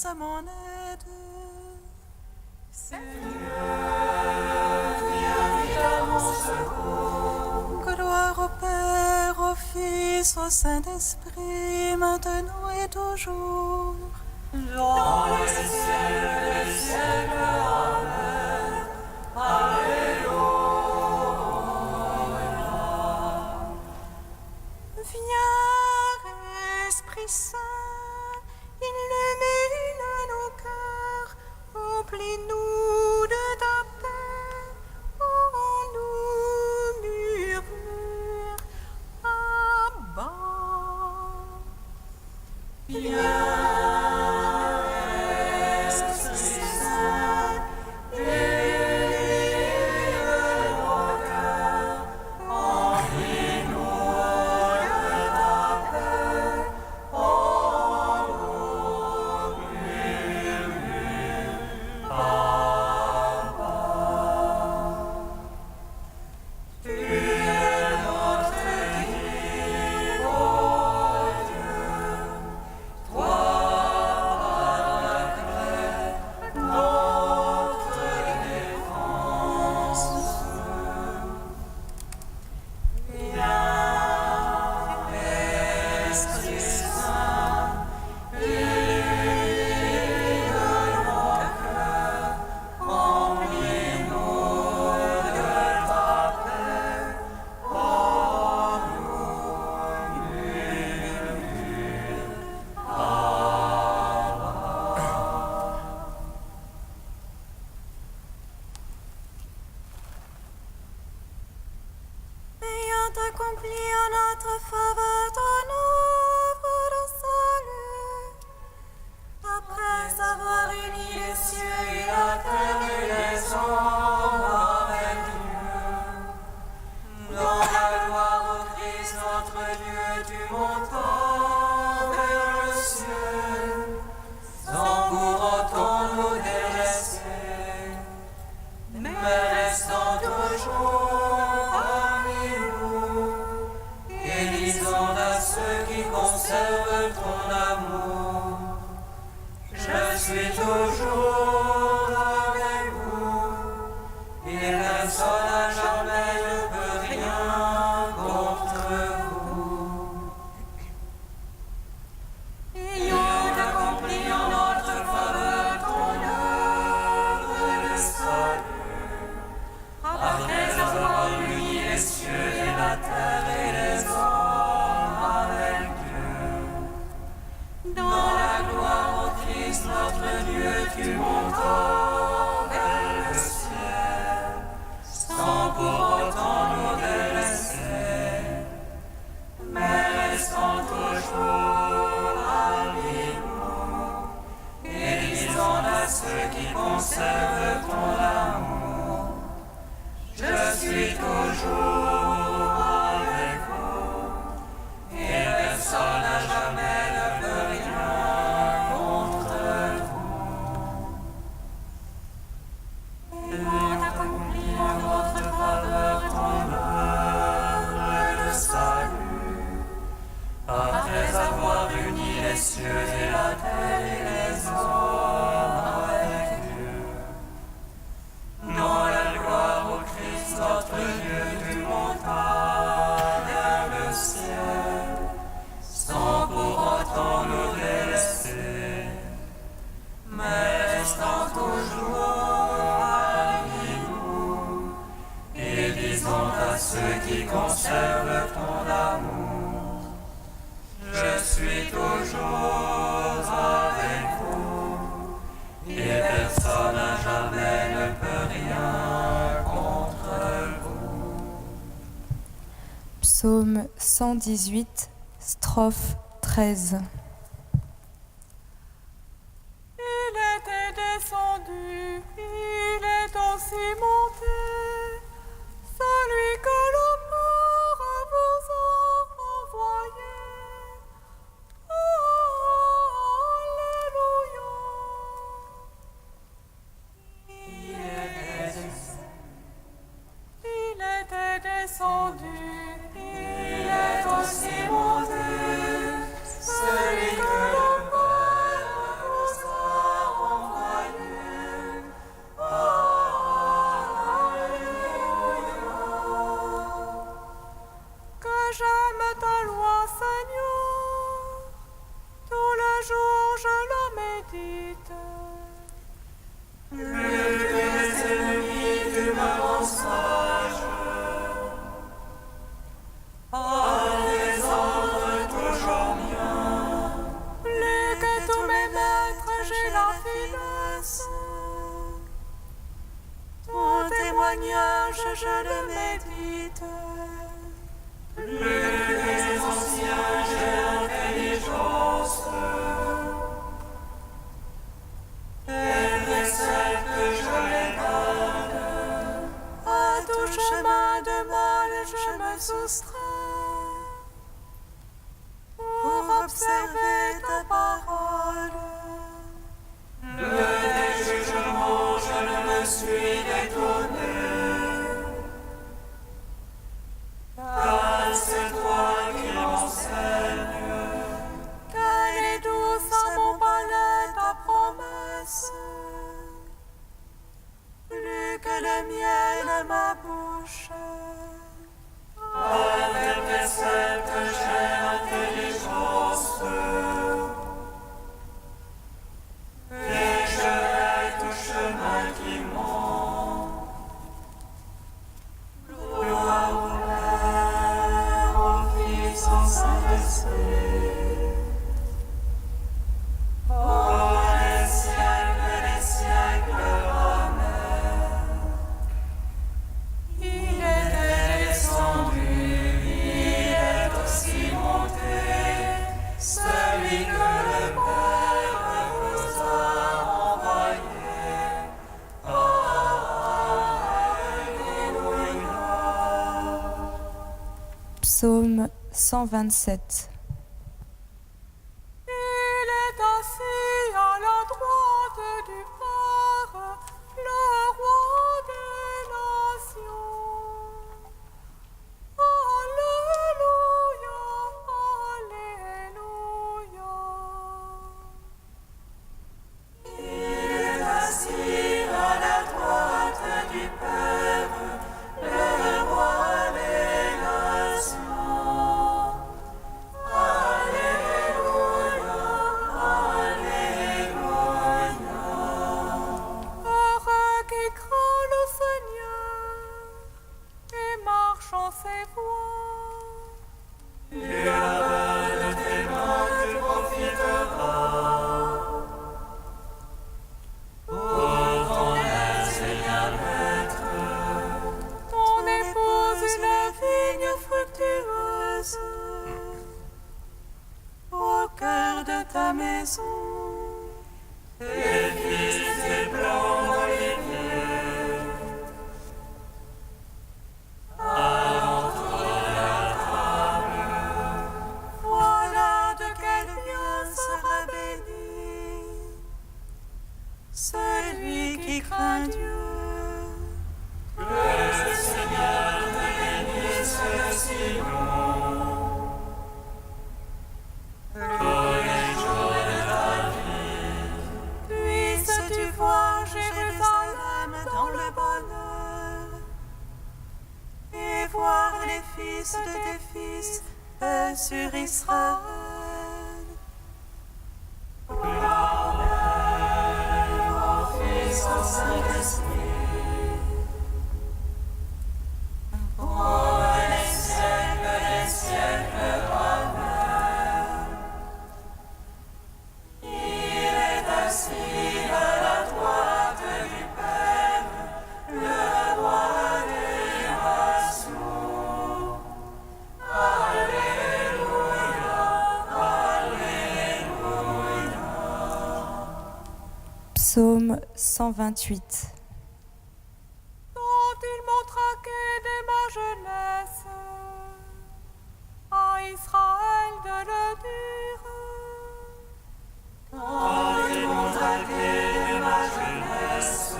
à mon aide. Seigneur, viens vite à mon secours. Gloire au Père, au Fils, au Saint-Esprit, maintenant et toujours. Dans les siècles des siècles, Amen. Alléluia. Viens, Esprit Saint, illumine nos cœurs, remplis-nous de ta paix, en nous murmure, Abba. Viens, Esprit Saint, illumine nos cœurs, remplis-nous de ta paix, en nous murmure, Abba. Tu es notre Dieu, ô Dieu, toi, notre défense. Viens, Esprit Saint, illumine nos cœurs, remplis-nous de ta paix, en nous murmure, Ayant accompli en notre faveur ton œuvre de salut, après avoir uni les cieux et la terre et les hommes avec Dieu, dans la gloire au Christ notre Dieu, tu montas vers le ciel, sans pour autant nous délaisser, mais restant toujours parmi nous, et disant à ceux qui conservent ton amour, je suis toujours avec vous, et personne à jamais ne peut rien contre vous. Ayant accompli en notre faveur ton œuvre de salut, après avoir uni les cieux et la terre et les hommes avec Dieu, dans la gloire au Christ notre Dieu, tu montas vers le ciel, sans pour autant nous délaisser, mais restant toujours parmi nous, et disant à ceux qui conservent ton amour, je suis toujours avec vous, et personne à jamais ne peut rien contre vous. Ayant accompli en notre faveur ton œuvre de salut, après avoir uni les cieux et la terre et les hommes avec Dieu, dans la gloire au Christ notre Dieu, tu montas vers le ciel, sans pour autant nous délaisser, mais restant toujours parmi nous, et disant à ceux qui conservent ton amour, je suis toujours avec vous, et personne à jamais ne peut rien contre vous. Psaume 118, strophe 13. il était descendu, il est aussi monté, celui que le Père vous a envoyé. Alléluia. Il était descendu, il est aussi monté, celui que le Père vous a témoignage, je le médite. Plus que les anciens, j'ai l'intelligence. Tes préceptes, je les garde. À tout chemin de mal, je me soustrais pour observer ta parole. De tes jugements, je ne me suis détourné. Car c'est toi qui m'enseignes. Qu'elle est douce à mon palais ta promesse, plus que le miel à ma bouche. Par tes préceptes, j'ai l'intelligence. Et je hais tout chemin qui ment. Gloire au Père, au Fils, au Saint-Esprit. Oh, les siècles, Amen. Il est descendu, Il est aussi monté, celui que le Père vous a envoyé. Alléluia. Psaume 127. il est assis à la droite du Père, le roi des nations. Alléluia, Alléluia. Il est assis à la droite du Père, le roi des nations. Alléluia, Alléluia. Heureux qui craint le Seigneur et marche en ses voies. Du labeur de tes mains tu profiteras. Pour ton aide, Seigneur Maître, Ton épouse une vigne fructueuse au cœur de ta maison. tes fils tes plants d'olivier. Voilà de quel bien sera béni celui qui craint Dieu. Que le Seigneur te bénisse sinon. Tous les jours de ta vie, Puisses-tu voir Jérusalem dans le bonheur et voir les fils de tes fils sur Israël. gloire au Père, au Fils, au Saint-Esprit. Oh, les siècles, Amen. Il est assis à la droite du Père, le roi des nations. Alléluia, Alléluia. Psaume 128. Dont il m'ont traqué dès ma jeunesse, à Israël de le dire. Quand ils m'ont traqué de ma jeunesse,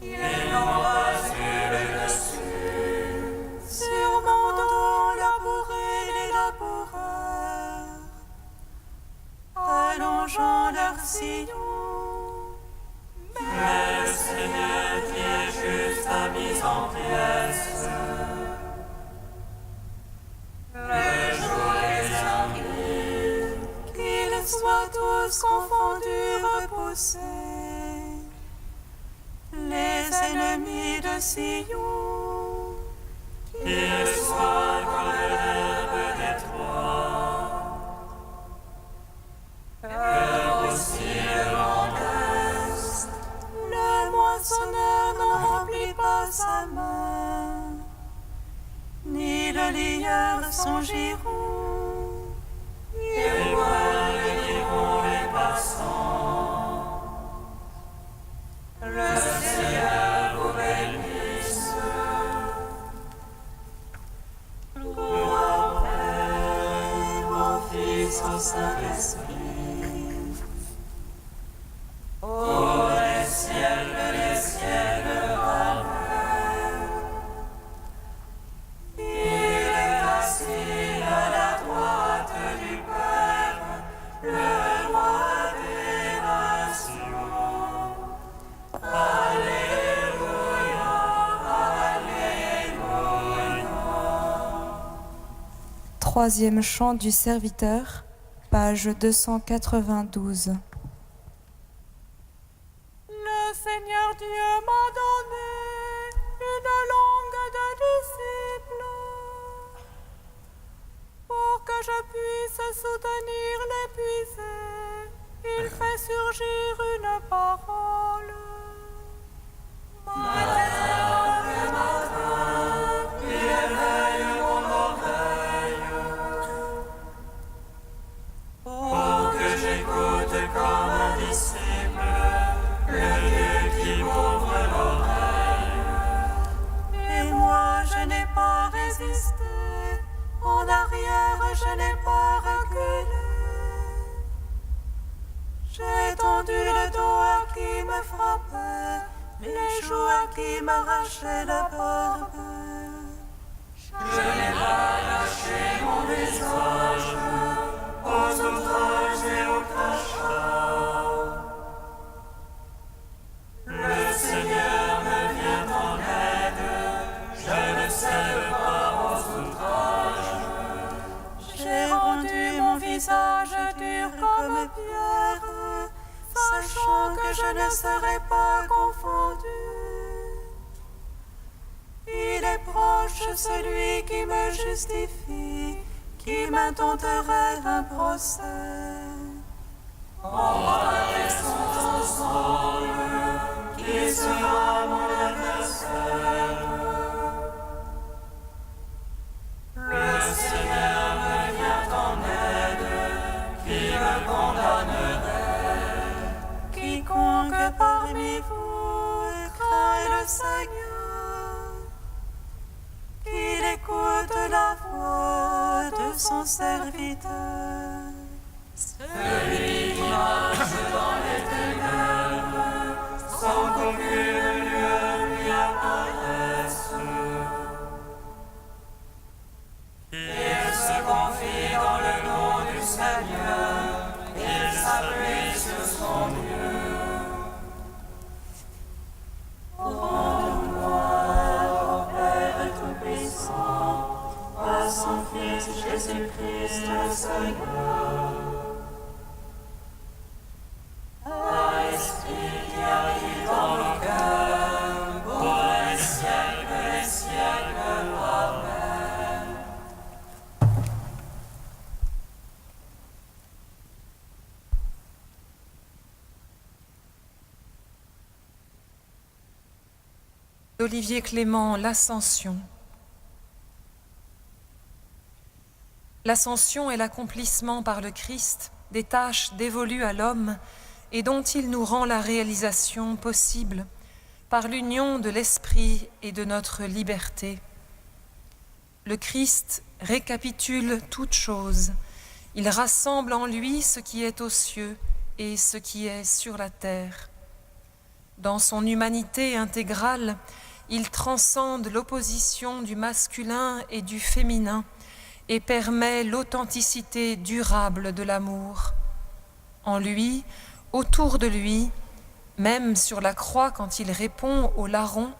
ils n'ont pas eu le dessus. Sur mon dos labouraient les laboureurs, allongeant leurs sillons. Mais le Seigneur qui est juste a mis en pièces. Le jour est arrivé, Qu'ils soient tous confondus, repoussés, les ennemis de Sion. qu'ils soient comme l'herbe des toits. Que aussi le vent d'est, Le moisson le lieur son giron. Et moi le diront les passants. Le Seigneur vous bénisse. Gloire au Père, au Fils, au Saint-Esprit. Ô les ciels, Amen. Il est assis à la droite du Père, le roi des nations. Alléluia, Alléluia. Troisième chant du serviteur, page 292. Le Seigneur Dieu m'a donné une langue de disciple pour que je puisse soutenir l'épuisé. Il fait surgir une parole. Pour que j'écoute comme un disciple, le Dieu qui m'ouvre l'oreille. Et moi je n'ai pas résisté, en arrière je n'ai pas reculé. J'ai tendu le dos à qui me frappait, les joues à qui m'arrachaient la barbe. Je n'ai pas lâché mon visage aux outrages et aux crachats. Le Seigneur me vient en aide, je ne cède pas aux outrages. J'ai rendu mon visage dur comme pierre, sachant que je ne serai pas confondu. Il est proche celui qui me justifie, qui m'intenterait un procès. Restons ensemble, qui sera mon adversaire. Le Seigneur me vient en aide, qui me condamnerait. Quiconque parmi vous craint le Seigneur, qu'il écoute la voix de son serviteur. Celui qui marche dans les ténèbres, sans qu'aucune lueur lui apparaisse. Il se confie dans le nom du Seigneur, il s'appuie sur son Dieu. Rends-moi, ô Père Tout-Puissant, par son Fils Jésus-Christ le Seigneur. Un esprit qui arrive dans nos cœurs, pour les siècles, Amen. Olivier Clément, l'Ascension. L'Ascension est l'accomplissement par le Christ des tâches dévolues à l'homme et dont il nous rend la réalisation possible par l'union de l'Esprit et de notre liberté. Le Christ récapitule toutes choses. Il rassemble en lui ce qui est aux cieux et ce qui est sur la terre. Dans son humanité intégrale, il transcende l'opposition du masculin et du féminin et permet l'authenticité durable de l'amour. En lui, autour de lui, même sur la croix quand il répond au larron,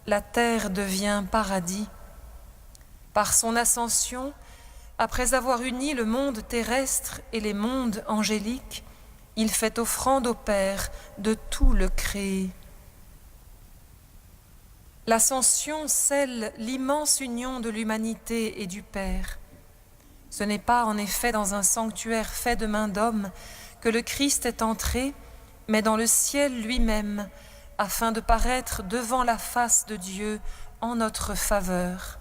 la terre devient paradis. Par son ascension, après avoir uni le monde terrestre et les mondes angéliques, il fait offrande au Père de tout le créé. L'ascension scelle l'immense union de l'humanité et du Père. Ce n'est pas en effet dans un sanctuaire fait de main d'homme que le Christ est entré, mais dans le ciel lui-même, afin de paraître devant la face de Dieu en notre faveur.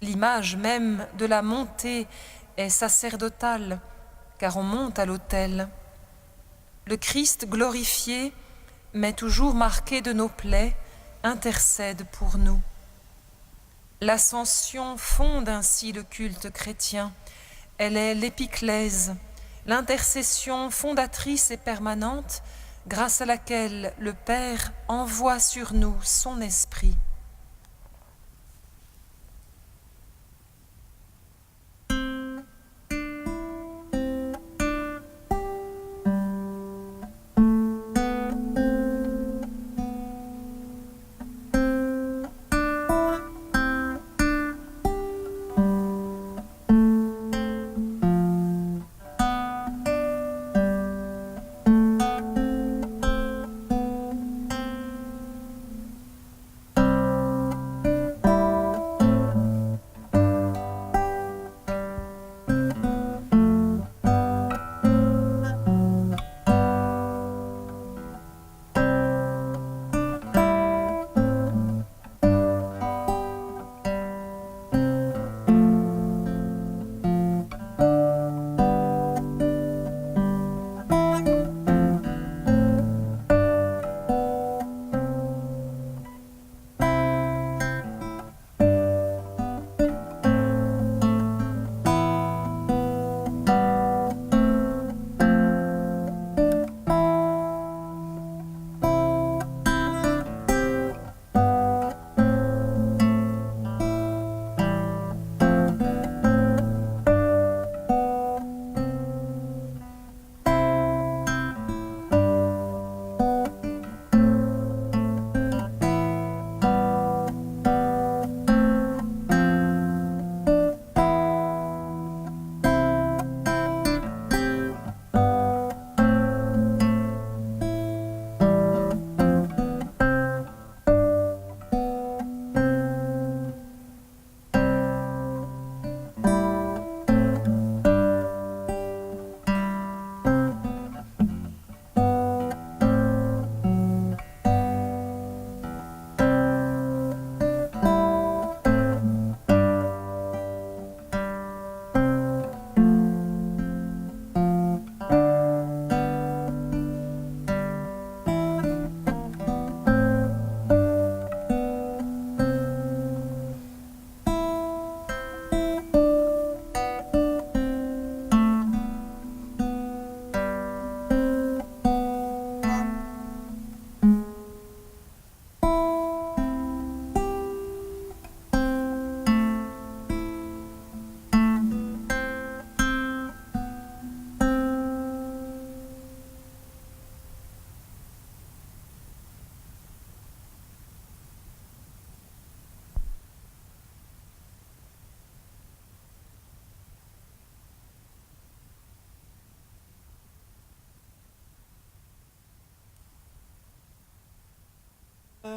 L'image même de la montée est sacerdotale, car on monte à l'autel. Le Christ glorifié, mais toujours marqué de nos plaies, intercède pour nous. L'ascension fonde ainsi le culte chrétien. Elle est l'épiclèse, l'intercession fondatrice et permanente, grâce à laquelle le Père envoie sur nous son Esprit.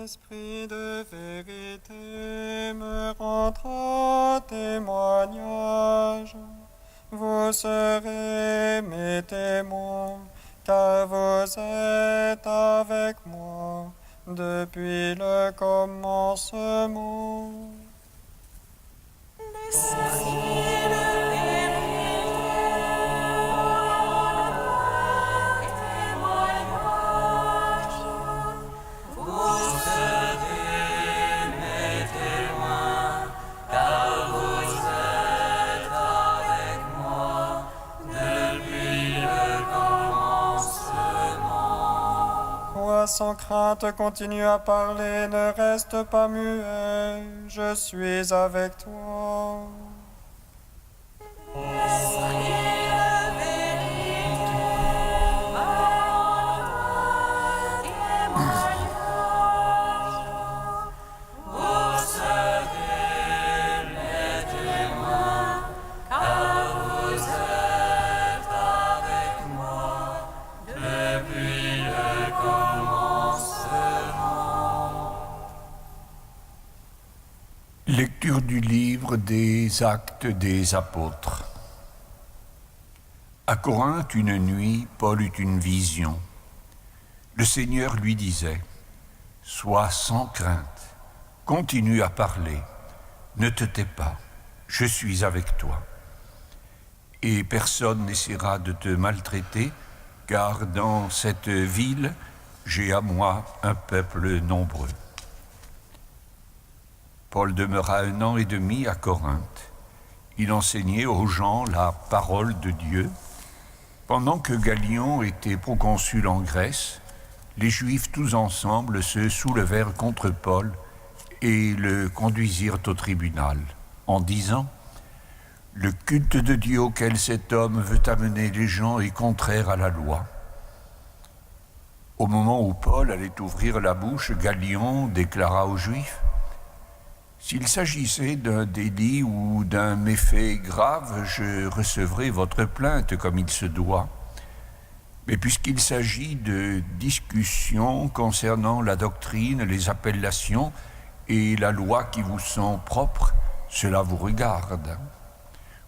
Esprit de vérité me rendra témoignage. Vous serez mes témoins, car vous êtes avec moi depuis le commencement. Sans crainte, continue à parler, ne reste pas muet, je suis avec toi. Lecture du livre des Actes des Apôtres. À Corinthe, une nuit, Paul eut une vision. Le Seigneur lui disait : « Sois sans crainte, continue à parler, ne te tais pas, je suis avec toi. Et personne n'essaiera de te maltraiter, car dans cette ville, j'ai à moi un peuple nombreux. Paul demeura 1 an et demi à Corinthe. Il enseignait aux gens la parole de Dieu. Pendant que Gallion était proconsul en Grèce, les Juifs tous ensemble se soulevèrent contre Paul et le conduisirent au tribunal, en disant « Le culte de Dieu auquel cet homme veut amener les gens est contraire à la loi. » Au moment où Paul allait ouvrir la bouche, Gallion déclara aux Juifs « S'il s'agissait d'un délit ou d'un méfait grave, je recevrai votre plainte comme il se doit. Mais puisqu'il s'agit de discussions concernant la doctrine, les appellations et la loi qui vous sont propres, cela vous regarde.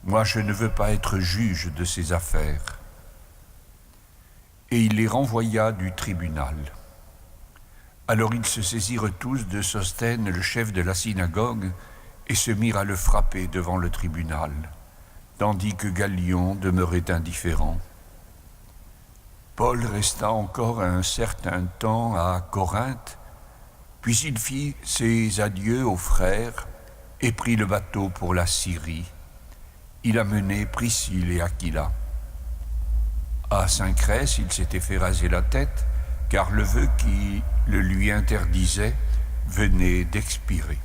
Moi, je ne veux pas être juge de ces affaires. » Et il les renvoya du tribunal. Alors ils se saisirent tous de Sosthène, le chef de la synagogue, et se mirent à le frapper devant le tribunal, tandis que Gallion demeurait indifférent. Paul resta encore un certain temps à Corinthe, puis il fit ses adieux aux frères et prit le bateau pour la Syrie. Il amenait Priscille et Aquila. À Saint-Crès, il s'était fait raser la tête, car le vœu qui le lui interdisait venait d'expirer.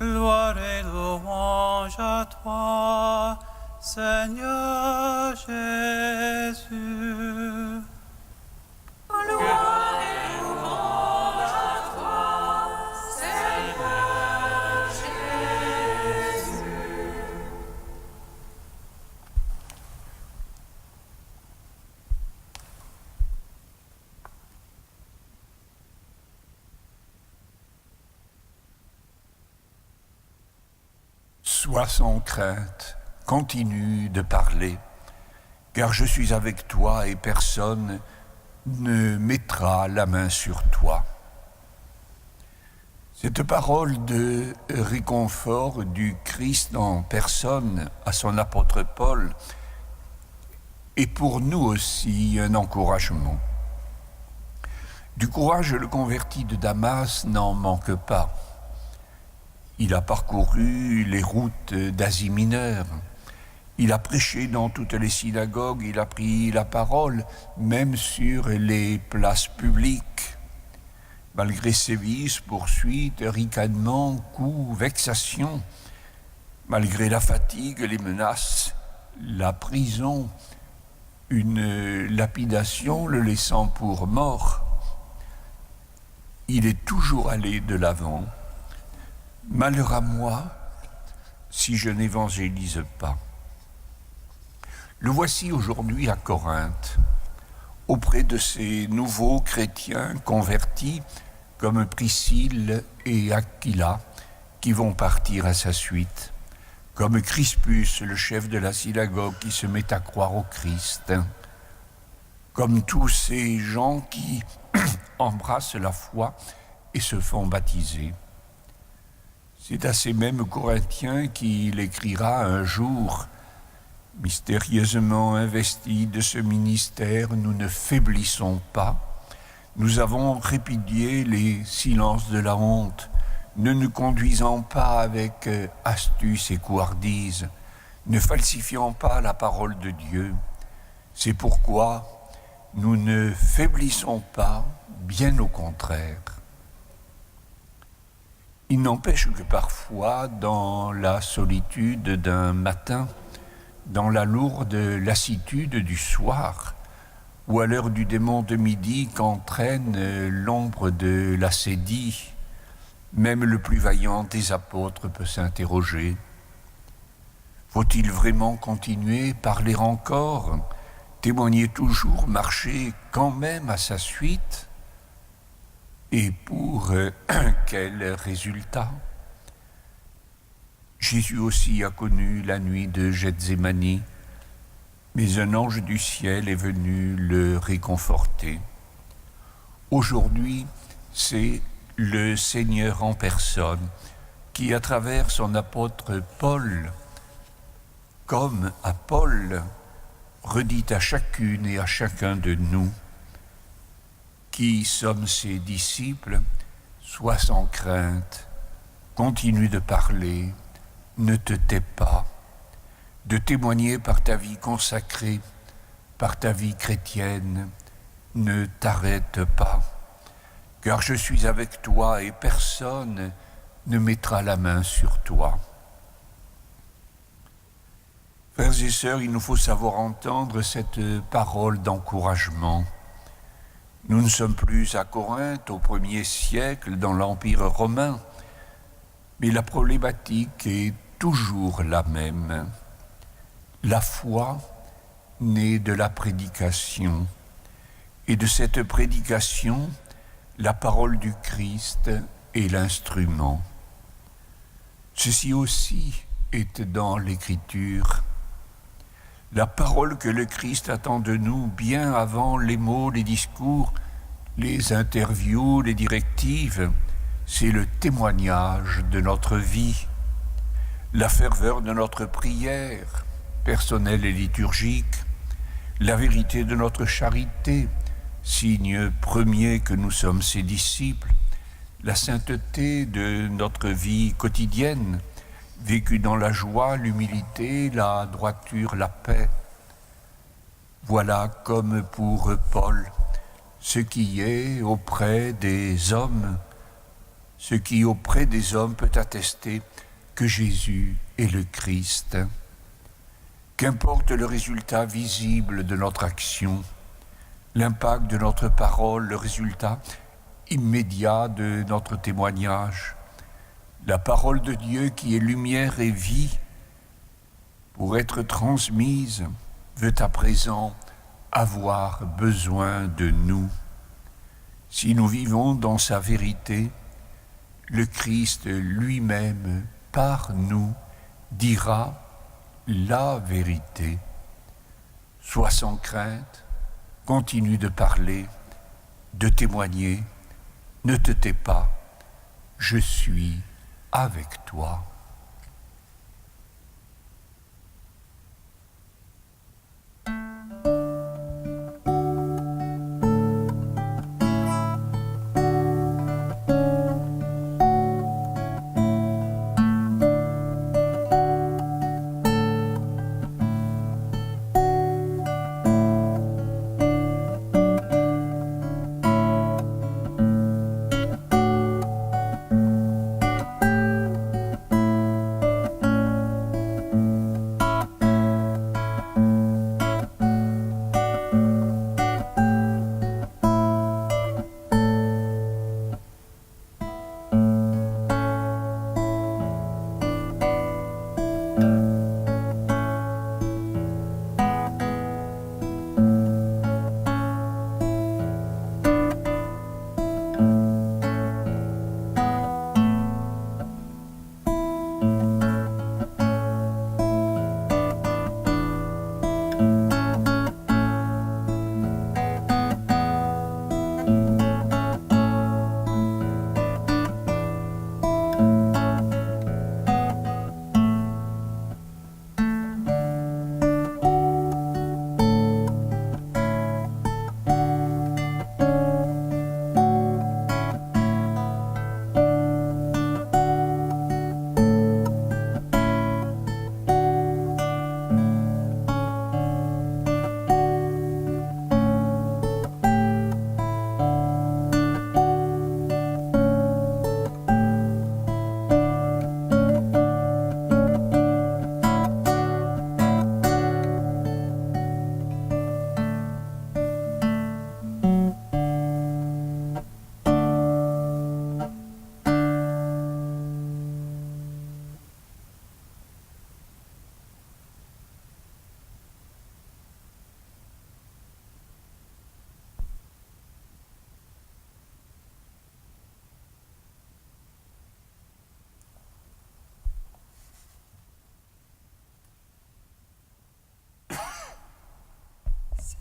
Gloire et louange à toi, Seigneur Jésus. Gloire et louange à toi, Seigneur Jésus. Sois sans crainte, continue de parler, car je suis avec toi et personne ne mettra la main sur toi. Cette parole de réconfort du Christ en personne à son apôtre Paul est pour nous aussi un encouragement. Du courage, le converti de Damas n'en manque pas. Il a parcouru les routes d'Asie mineure. Il a prêché dans toutes les synagogues, il a pris la parole, même sur les places publiques. Malgré sévices, poursuites, ricanements, coups, vexations, malgré la fatigue, les menaces, la prison, une lapidation le laissant pour mort, il est toujours allé de l'avant. Malheur à moi si je n'évangélise pas. Le voici aujourd'hui à Corinthe, auprès de ces nouveaux chrétiens convertis comme Priscille et Aquila qui vont partir à sa suite, comme Crispus, le chef de la synagogue qui se met à croire au Christ, comme tous ces gens qui embrassent la foi et se font baptiser. C'est à ces mêmes Corinthiens qu'il écrira un jour « Mystérieusement investis de ce ministère, nous ne faiblissons pas. Nous avons répudié les silences de la honte, ne nous conduisant pas avec astuce et couardise, ne falsifiant pas la parole de Dieu. C'est pourquoi nous ne faiblissons pas, bien au contraire. » Il n'empêche que parfois, dans la solitude d'un matin, dans la lourde lassitude du soir, ou à l'heure du démon de midi qu'entraîne l'ombre de l'acédie, même le plus vaillant des apôtres peut s'interroger. Faut-il vraiment continuer, parler encore, témoigner toujours, marcher quand même à sa suite ? Et pour quel résultat ? Jésus aussi a connu la nuit de Gethsémani, mais un ange du ciel est venu le réconforter. Aujourd'hui, c'est le Seigneur en personne qui, à travers son apôtre Paul, comme à Paul, redit à chacune et à chacun de nous, qui sommes ses disciples, sois sans crainte, continue de parler, ne te tais pas, de témoigner par ta vie consacrée, par ta vie chrétienne, ne t'arrête pas, car je suis avec toi et personne ne mettra la main sur toi. Frères et sœurs, il nous faut savoir entendre cette parole d'encouragement. Nous ne sommes plus à Corinthe au 1er siècle dans l'Empire romain, mais la problématique est toujours la même. La foi naît de la prédication, et de cette prédication, la parole du Christ est l'instrument. Ceci aussi est dans l'Écriture. La parole que le Christ attend de nous bien avant les mots, les discours, les interviews, les directives, c'est le témoignage de notre vie, la ferveur de notre prière, personnelle et liturgique, la vérité de notre charité, signe premier que nous sommes ses disciples, la sainteté de notre vie quotidienne, vécue dans la joie, l'humilité, la droiture, la paix. Voilà comme pour Paul, ce qui est auprès des hommes, ce qui auprès des hommes peut attester que Jésus est le Christ. Qu'importe le résultat visible de notre action, l'impact de notre parole, le résultat immédiat de notre témoignage, la parole de Dieu qui est lumière et vie, pour être transmise, veut à présent avoir besoin de nous. Si nous vivons dans sa vérité, le Christ lui-même, par nous, dira la vérité. Sois sans crainte, continue de parler, de témoigner, ne te tais pas, je suis avec toi.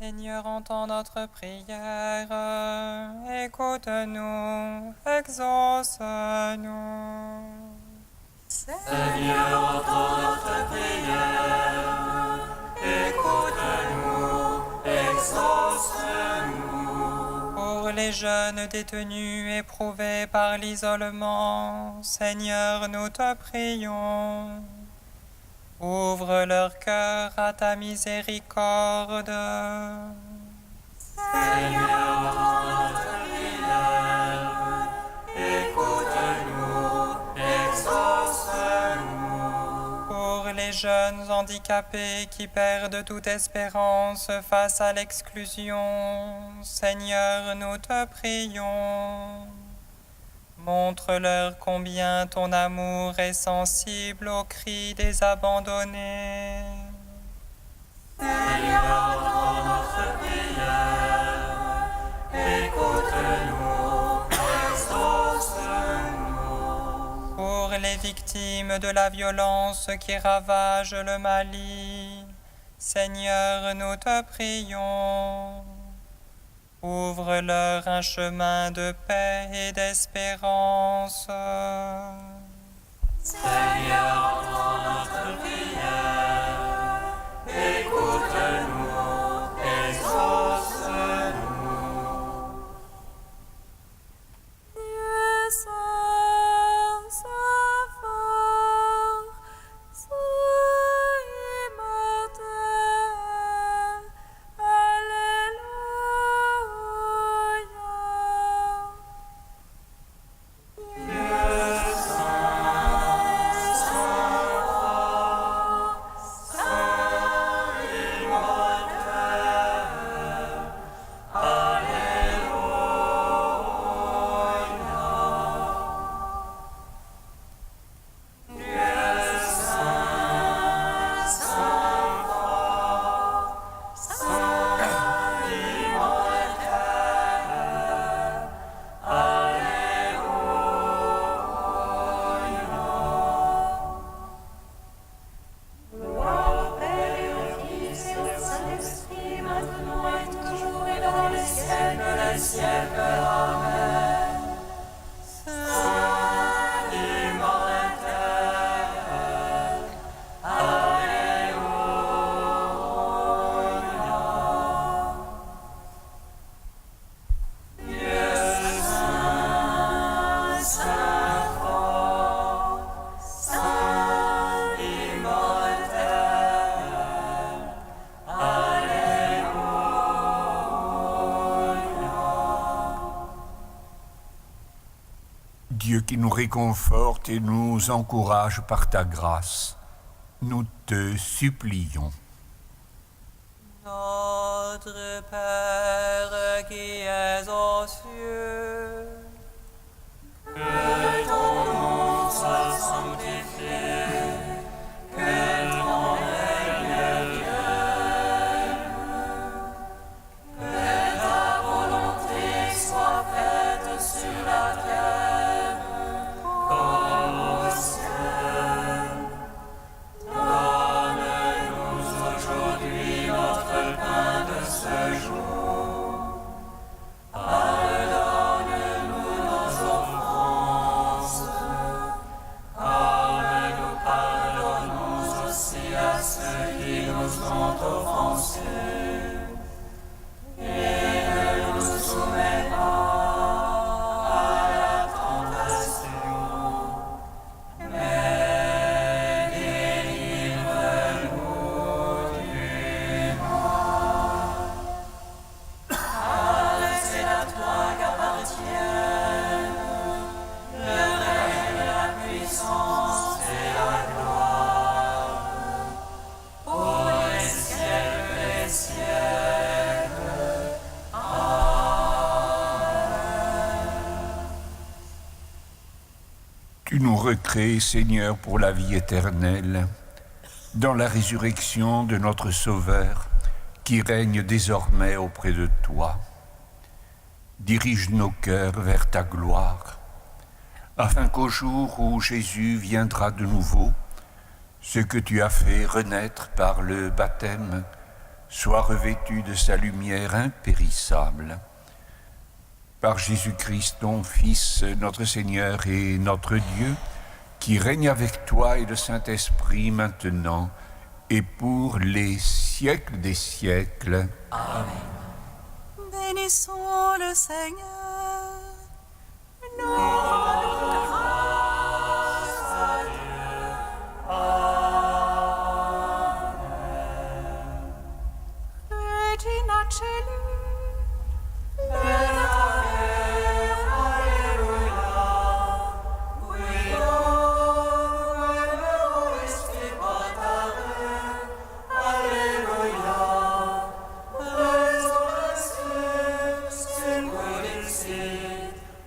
Seigneur, entends notre prière, écoute-nous, exauce-nous. Seigneur, entends notre prière. Écoute-nous, exauce-nous. Pour les jeunes détenus éprouvés par l'isolement, Seigneur, nous te prions. Ouvre leur cœur à ta miséricorde. Seigneur, entends notre prière. Écoute-nous, exauce-nous. Pour les jeunes handicapés qui perdent toute espérance face à l'exclusion, Seigneur, nous te prions. Montre-leur combien ton amour est sensible aux cris des abandonnés. Seigneur, entends notre prière. Écoute-nous, exauce-nous. Pour les victimes de la violence qui ravage le Mali, Seigneur, nous te prions. Ouvre-leur un chemin de paix et d'espérance. Seigneur, entends notre prière. Écoute-nous, exauce-nous. Dieu saint, saint fort, saint immortel, Alléluia. Gloire au Père et au Fils et au Saint-Esprit, maintenant et toujours et dans les siècles des siècles. Amen. Saint immortel, Alléluia. Dieu saint, saint fort, saint immortel, Dieu qui nous réconforte et nous encourage par ta grâce, nous te supplions. Notre Père qui es aux cieux, que ton nom soit sanctifié, que ton règne vienne, que ta volonté soit faite sur la terre comme au ciel. Donne-nous aujourd'hui notre pain de ce jour. Pardonne-nous nos offenses, comme nous pardonnons aussi à ceux qui nous ont offensés. Et ne nous soumets pas à la tentation, mais délivre-nous du mal. Car c'est à toi qu'appartiennent le règne, la puissance et la gloire pour les siècles des siècles. Tu nous recrées, Seigneur, pour la vie éternelle, dans la résurrection de notre Sauveur, qui règne désormais auprès de toi. Dirige nos cœurs vers ta gloire, afin qu'au jour où Jésus viendra de nouveau, ce que tu as fait renaître par le baptême soit revêtu de sa lumière impérissable. Par Jésus-Christ, ton Fils, notre Seigneur et notre Dieu, qui règne avec toi et le Saint-Esprit maintenant et pour les siècles des siècles. Bénissons le Seigneur. Nous rendons grâce à Dieu. Amen. Regina Celi.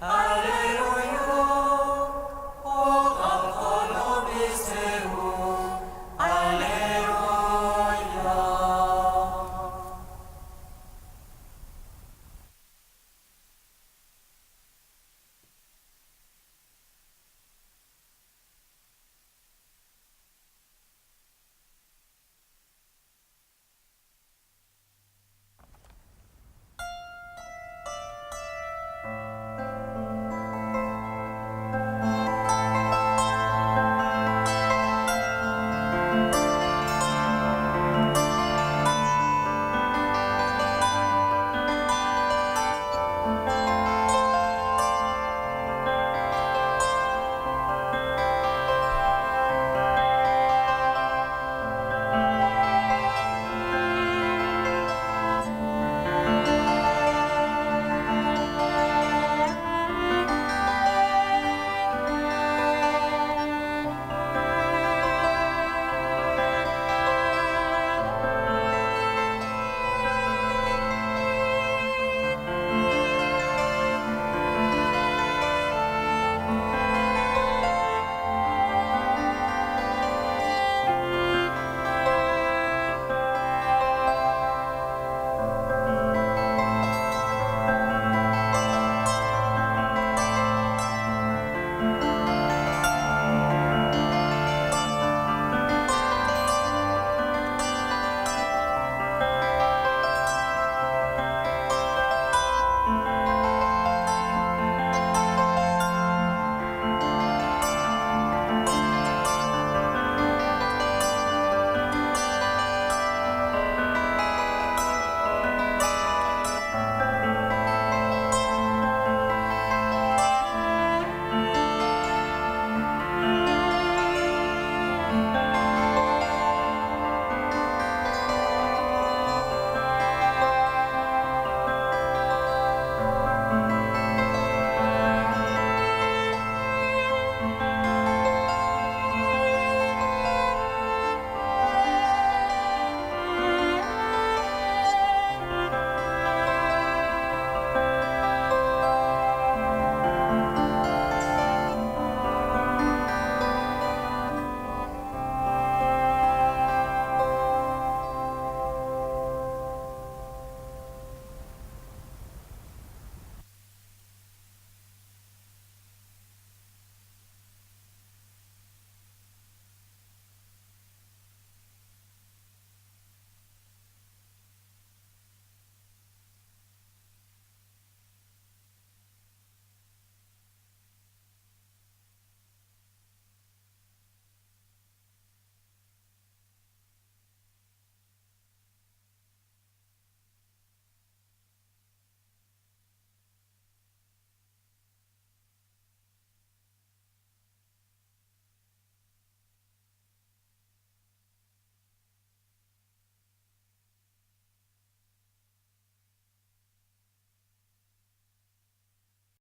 Alleluia.